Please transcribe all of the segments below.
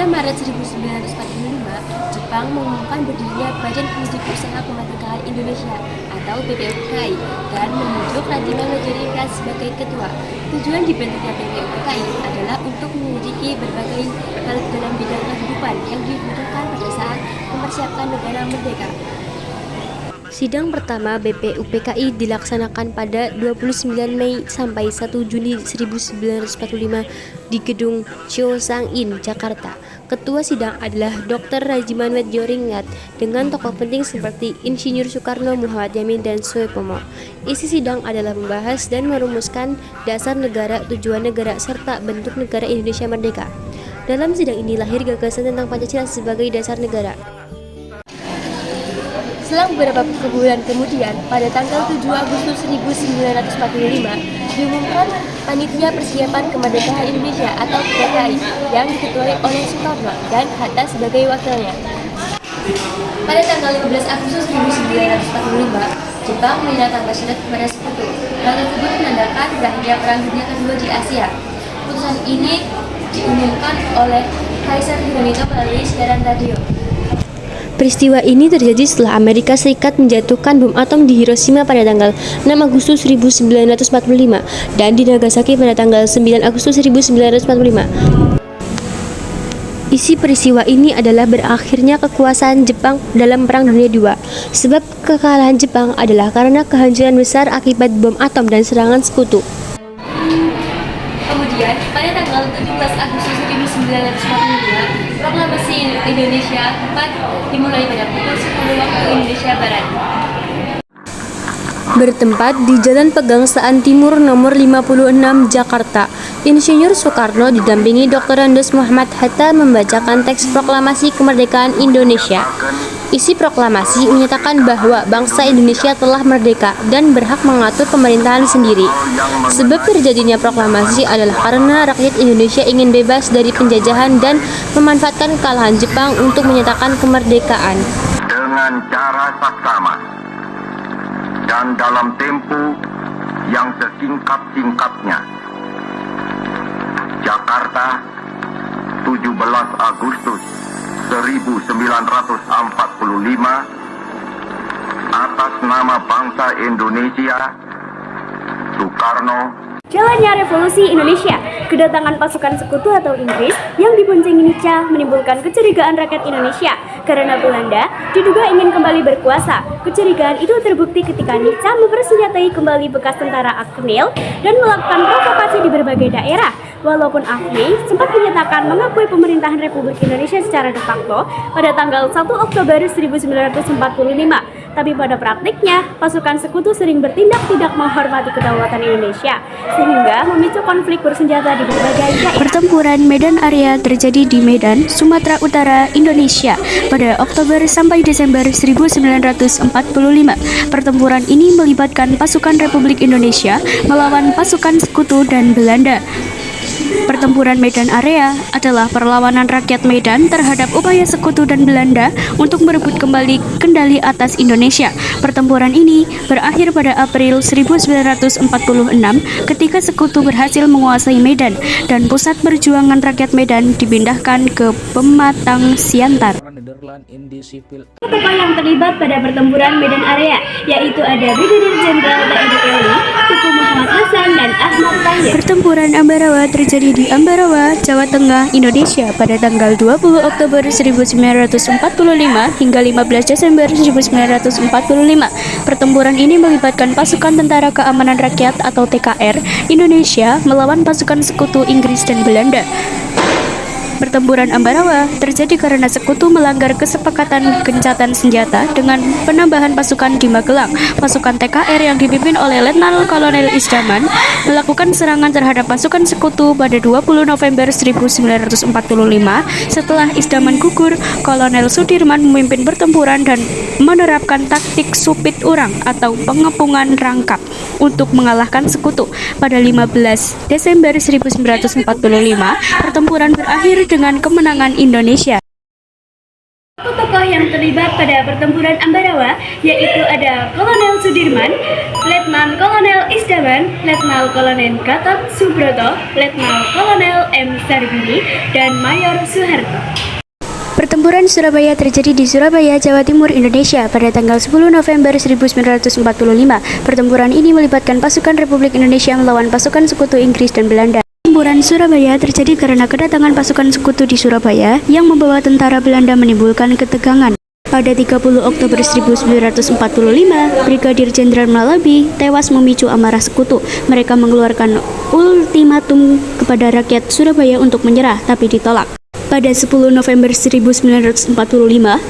Pada Maret 1945, Jepang mengumumkan berdirinya Badan Penguji Usaha Kemerdekaan Indonesia atau BPUPKI dan menunjuk Rajiman Majalengka sebagai ketua. Tujuan dibentuknya BPUPKI adalah untuk menyelidiki berbagai hal dalam bidang kehidupan yang dibutuhkan pada saat mempersiapkan negara merdeka. Sidang pertama BPUPKI dilaksanakan pada 29 Mei sampai 1 Juni 1945 di Gedung Cho Sang In, Jakarta. Ketua sidang adalah Dr. Rajiman Medjoringat dengan tokoh penting seperti Insinyur Soekarno, Muhammad Yamin, dan Soepomo. Isi sidang adalah membahas dan merumuskan dasar negara, tujuan negara, serta bentuk negara Indonesia Merdeka. Dalam sidang ini lahir gagasan tentang Pancasila sebagai dasar negara. Selang beberapa bulan kemudian, pada tanggal 7 Agustus 1945, diumumkan Panitia Persiapan Kemerdekaan Indonesia atau PKI yang diketuai oleh Soekarno dan Hatta sebagai wakilnya. Pada tanggal 15 Agustus 1945, Jepang menandatangani Pancasila kepada Sekutu. Hal tersebut menandakan berakhirnya Perang Dunia Kedua di Asia. Putusan ini diumumkan oleh Kaisar Hirohito melalui siaran radio. Peristiwa ini terjadi setelah Amerika Serikat menjatuhkan bom atom di Hiroshima pada tanggal 6 Agustus 1945 dan di Nagasaki pada tanggal 9 Agustus 1945. Isi peristiwa ini adalah berakhirnya kekuasaan Jepang dalam Perang Dunia II. Sebab kekalahan Jepang adalah karena kehancuran besar akibat bom atom dan serangan sekutu. Kemudian, pada tanggal 17 Agustus 1945, Proklamasi Indonesia tepat dimulai pada pukul 10 waktu Indonesia Barat. Bertempat di Jalan Pegangsaan Timur nomor 56 Jakarta, Insinyur Soekarno didampingi Dr. Andes Muhammad Hatta membacakan teks proklamasi kemerdekaan Indonesia. Isi proklamasi menyatakan bahwa bangsa Indonesia telah merdeka dan berhak mengatur pemerintahan sendiri. Sebab terjadinya proklamasi adalah karena rakyat Indonesia ingin bebas dari penjajahan dan memanfaatkan kekalahan Jepang untuk menyatakan kemerdekaan. Dengan cara saksama dan dalam tempo yang sesingkat-singkatnya. Jakarta, 17 Agustus 1945, atas nama bangsa Indonesia, Soekarno. Jalannya Revolusi Indonesia, kedatangan pasukan sekutu atau Inggris yang diboncengi Nica menimbulkan kecurigaan rakyat Indonesia karena Belanda diduga ingin kembali berkuasa. Kecurigaan itu terbukti ketika Nica mempersenjatai kembali bekas tentara Akmil dan melakukan provokasi di berbagai daerah. Walaupun AFMI sempat menyatakan mengakui pemerintahan Republik Indonesia secara de facto pada tanggal 1 Oktober 1945, tapi pada praktiknya pasukan sekutu sering bertindak tidak menghormati kedaulatan Indonesia, sehingga memicu konflik bersenjata di berbagai daerah. Pertempuran Medan Area terjadi di Medan, Sumatera Utara, Indonesia pada Oktober sampai Desember 1945. Pertempuran ini melibatkan pasukan Republik Indonesia melawan pasukan sekutu dan Belanda. Pertempuran Medan Area adalah perlawanan rakyat Medan terhadap upaya sekutu dan Belanda untuk merebut kembali kendali atas Indonesia. Pertempuran ini berakhir pada April 1946 ketika sekutu berhasil menguasai Medan dan pusat perjuangan rakyat Medan dipindahkan ke Pematang Siantar. Tokoh yang terlibat pada pertempuran Medan Area yaitu ada Brigadir Jenderal TNI Polri, Tuku Muhammad Hasan dan Ahmad Tahir. Pertempuran Ambarawa terjadi di Ambarawa, Jawa Tengah, Indonesia pada tanggal 20 Oktober 1945 hingga 15 Desember 1945. Pertempuran ini melibatkan pasukan Tentara Keamanan Rakyat atau TKR Indonesia melawan pasukan sekutu Inggris dan Belanda. Pertempuran Ambarawa terjadi karena sekutu melanggar kesepakatan gencatan senjata dengan penambahan pasukan di Magelang. Pasukan TKR yang dipimpin oleh Letnan Kolonel Isdaman melakukan serangan terhadap pasukan sekutu pada 20 November 1945. Setelah Isdaman gugur, Kolonel Sudirman memimpin pertempuran dan menerapkan taktik supit urang atau pengepungan rangkap untuk mengalahkan sekutu. Pada 15 Desember 1945, pertempuran berakhir dengan kemenangan Indonesia. Tokoh yang terlibat pada pertempuran Ambarawa yaitu ada Kolonel Sudirman, Letnan Kolonel Istaman, Letnan Kolonel Gatot Subroto, Letnan Kolonel M. Sarbini, dan Mayor Soeharto. Pertempuran Surabaya terjadi di Surabaya, Jawa Timur, Indonesia pada tanggal 10 November 1945. Pertempuran ini melibatkan pasukan Republik Indonesia melawan pasukan sekutu Inggris dan Belanda. Pertempuran Surabaya terjadi karena kedatangan pasukan sekutu di Surabaya yang membawa tentara Belanda menimbulkan ketegangan. Pada 30 Oktober 1945, Brigadir Jenderal Malabi tewas memicu amarah sekutu. Mereka mengeluarkan ultimatum kepada rakyat Surabaya untuk menyerah, tapi ditolak. Pada 10 November 1945,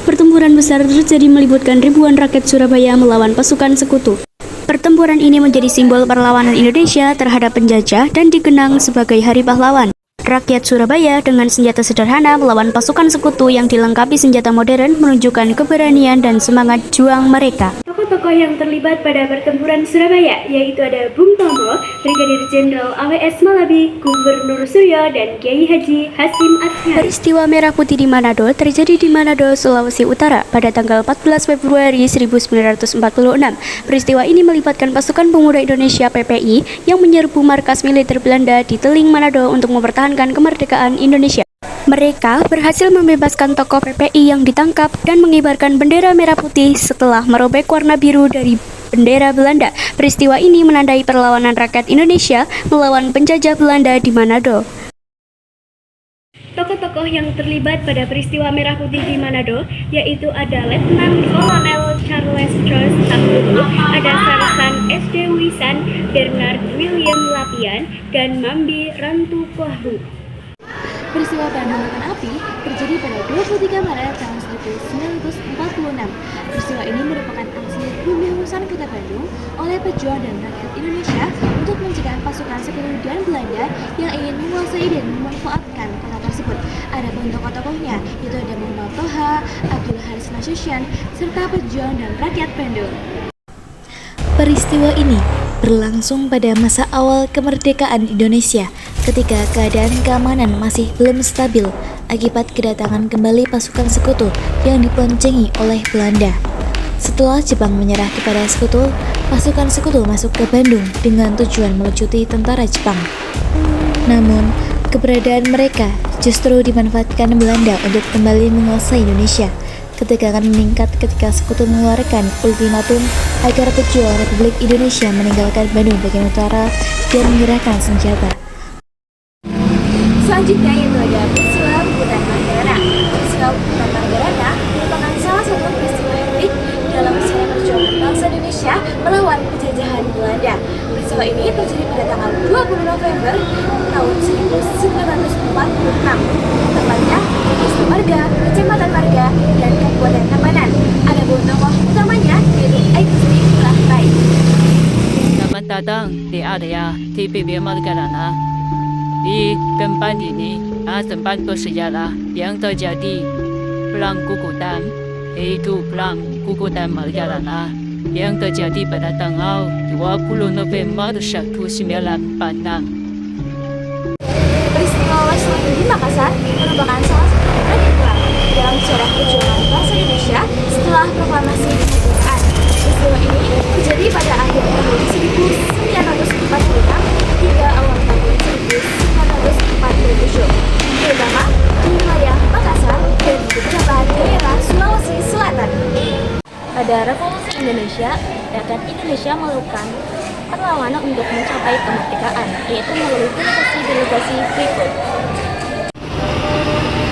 pertempuran besar terjadi melibatkan ribuan rakyat Surabaya melawan pasukan sekutu. Pertempuran ini menjadi simbol perlawanan Indonesia terhadap penjajah dan dikenang sebagai Hari Pahlawan. Rakyat Surabaya dengan senjata sederhana melawan pasukan sekutu yang dilengkapi senjata modern menunjukkan keberanian dan semangat juang mereka. Tokoh-tokoh yang terlibat pada pertempuran Surabaya yaitu ada Bung Tomo, Brigadir Jenderal AWS Malabi, Gubernur Suryo, dan Kiai Haji Hasyim Asyari. Peristiwa Merah Putih di Manado terjadi di Manado, Sulawesi Utara pada tanggal 14 Februari 1946. Peristiwa ini melibatkan pasukan pemuda Indonesia PPI yang menyerbu markas militer Belanda di Teling, Manado untuk mempertahankan kemerdekaan Indonesia. Mereka berhasil membebaskan tokoh PPI yang ditangkap dan mengibarkan bendera merah putih setelah merobek warna biru dari bendera Belanda. Peristiwa ini menandai perlawanan rakyat Indonesia melawan penjajah Belanda di Manado. Tokoh-tokoh yang terlibat pada peristiwa Merah Putih di Manado yaitu ada Letnan Kolonel Charles George Takutu, ada Sarsan SD Wisan, Bernard William Lapian, dan Mambi Rantu Kohru. Peristiwa penembakan api terjadi pada 23 Maret tahun 1946. Peristiwa ini merupakan aksi pembebasan kota Bandung oleh pejuang dan rakyat Indonesia untuk mencegah pasukan sekutu dan Belanda yang ingin menguasai dan memanfaatkan kota tersebut. Adapun tokoh-tokohnya itu ada Muhammad Toha, Abdul Haris Nasution, serta pejuang dan rakyat Bandung. Peristiwa ini berlangsung pada masa awal kemerdekaan Indonesia ketika keadaan keamanan masih belum stabil akibat kedatangan kembali pasukan sekutu yang diboncengi oleh Belanda. Setelah Jepang menyerah kepada sekutu, pasukan sekutu masuk ke Bandung dengan tujuan melucuti tentara Jepang. Namun, keberadaan mereka justru dimanfaatkan Belanda untuk kembali menguasai Indonesia. Ketegangan meningkat ketika sekutu mengeluarkan ultimatum agar pejuang Republik Indonesia meninggalkan Bandung bagian utara dan menyerahkan senjata. Selanjutnya yaitu ada peristiwa Bubutan Manggarai. Peristiwa Bubutan Manggarai merupakan salah satu peristiwa unik dalam sejarah perjuangan bangsa Indonesia melawan penjajahan Belanda. Peristiwa ini terjadi pada tanggal 20 November tahun 1946. Tepatnya di Desa Marga, Kecamatan Marga, dan Kabupaten Tabanan. Ada tokoh utamanya yaitu Agusti Ngurah Rai. Selamat datang di area TPB Margarana. Di tempat ini, tempat bersejarah yang terjadi perang Kukutan, yaitu perang Kukutan Margarana yang terjadi pada tanggal 20 November 1946. Peristiwa Wesleyan di Makassar merupakan salah satu tragedi perang dalam sejarah perjuangan bangsa Indonesia setelah proklamasi kemerdekaan. Peristiwa ini terjadi pada akhir tahun 1946 hingga awal tahun 1947, terutama di wilayah Makassar dan beberapa daerah Sulawesi Selatan. Pada Revolusi Indonesia, rakyat Indonesia melakukan perlawanan untuk mencapai kemerdekaan, yaitu melalui delegasi berikut.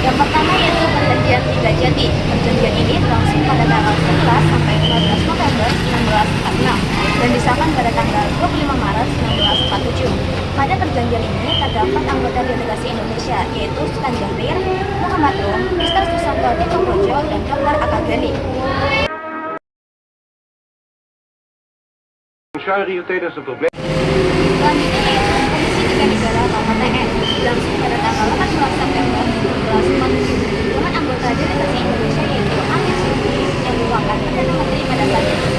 Yang pertama yaitu Perjanjian Tiga Jati. Perjanjian ini berlangsung pada tanggal 11 sampai 15 November 1946 dan disahkan pada tanggal 25 Maret 1947. Pada perjanjian ini terdapat anggota delegasi Indonesia yaitu Sultan Jahrir, Muhammad Rum, Mr. Susanto Tito Kojo, dan Dr. Akagani. Selanjutnya yaitu Komisi Tiga Negara atau TN berlangsung pada tanggal 14 September 1947 dengan anggota delegasi Indonesia yaitu Amir Syukri yang merupakan Perdana Menteri pada saat itu.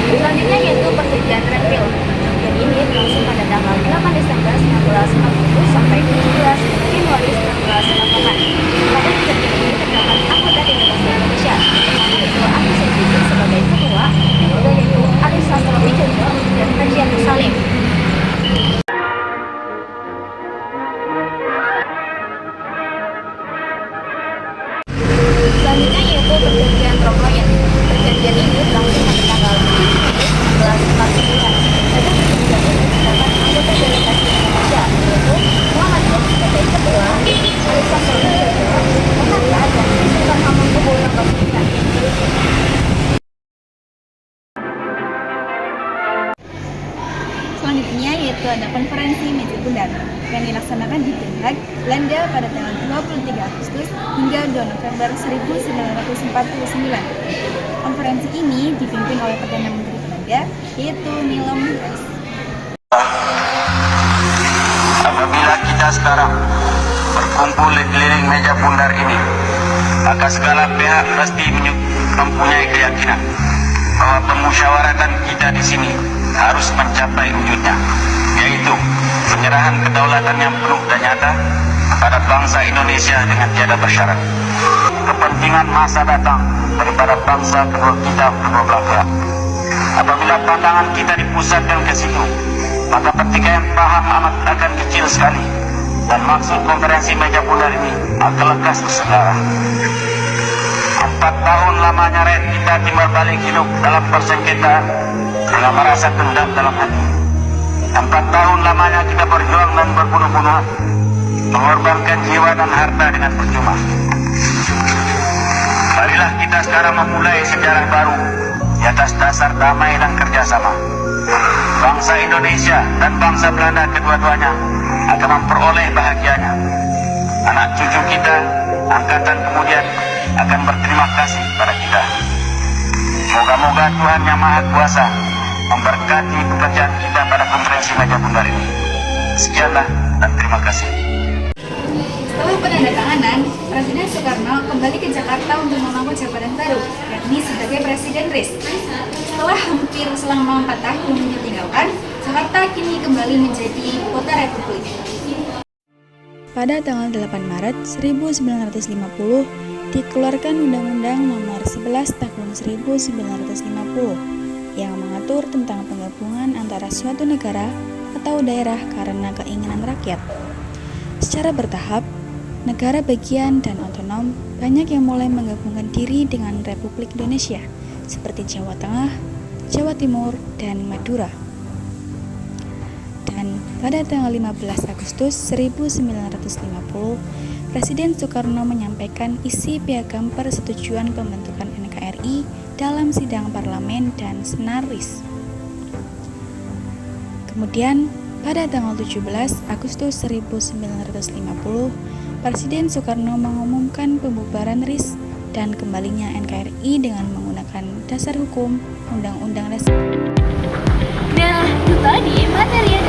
Selanjutnya yaitu Perjanjian Renville. Perjanjian ini berlangsung pada tanggal 8 Desember 1940 sampai 17 Januari 1948. Pada perjanjian ini terdapat anggota delegasi Indonesia dilaksanakan di Den Haag, Belanda pada tanggal 23 Agustus hingga 2 November 1949. Konferensi ini dipimpin oleh Perdana Menteri Belanda, yaitu Willem Buys. Apabila kita sekarang berkumpul di keliling meja bundar ini, maka segala pihak pasti mempunyai keyakinan bahwa permusyawaratan kita di sini harus mencapai wujudnya, yaitu penyerahan kedaulatan yang penuh dan nyata kepada bangsa Indonesia dengan tiada bersyarat. Kepentingan masa datang daripada bangsa kedua belah pihak. Apabila pandangan kita dipusatkan ke situ, maka pertikaian paham akan kecil sekali, dan maksud konferensi meja bundar ini akan lekas terselenggara. 4 tahun lamanya rakyat kita timbal balik hidup dalam persengketaan dengan merasa dendam dalam hati. 4 tahun lamanya kita berjuang dan berbunuh-bunuhan, mengorbankan jiwa dan harta dengan percuma. Marilah kita sekarang memulai sejarah baru di atas dasar damai dan kerjasama. Bangsa Indonesia dan bangsa Belanda kedua-duanya akan memperoleh bahagianya. Anak cucu kita, angkatan kemudian akan berterima kasih pada kita. Moga-moga Tuhan Yang Maha Kuasa memberkati pekerjaan kita pada konferensi meja bundar ini. Sekianlah dan terima kasih. Setelah penandatanganan, Presiden Soekarno kembali ke Jakarta untuk memangku jabatan baru, yakni sebagai Presiden RIS. Setelah hampir selama 4 tahun ditinggalkan, Jakarta kini kembali menjadi ibu kota Republik. Pada tanggal 8 Maret 1950, dikeluarkan Undang-Undang Nomor 11 Tahun 1950 yang mengatur tentang penggabungan antara suatu negara atau daerah karena keinginan rakyat. Secara bertahap, negara bagian dan otonom banyak yang mulai menggabungkan diri dengan Republik Indonesia, seperti Jawa Tengah, Jawa Timur, dan Madura. Dan pada tanggal 15 Agustus 1950, Presiden Soekarno menyampaikan isi piagam persetujuan pembentukan NKRI dalam sidang parlemen dan Senar RIS. Kemudian, pada tanggal 17 Agustus 1950, Presiden Soekarno mengumumkan pembubaran RIS dan kembalinya NKRI dengan menggunakan dasar hukum Undang-Undang Dasar. Nah, itu tadi materi yang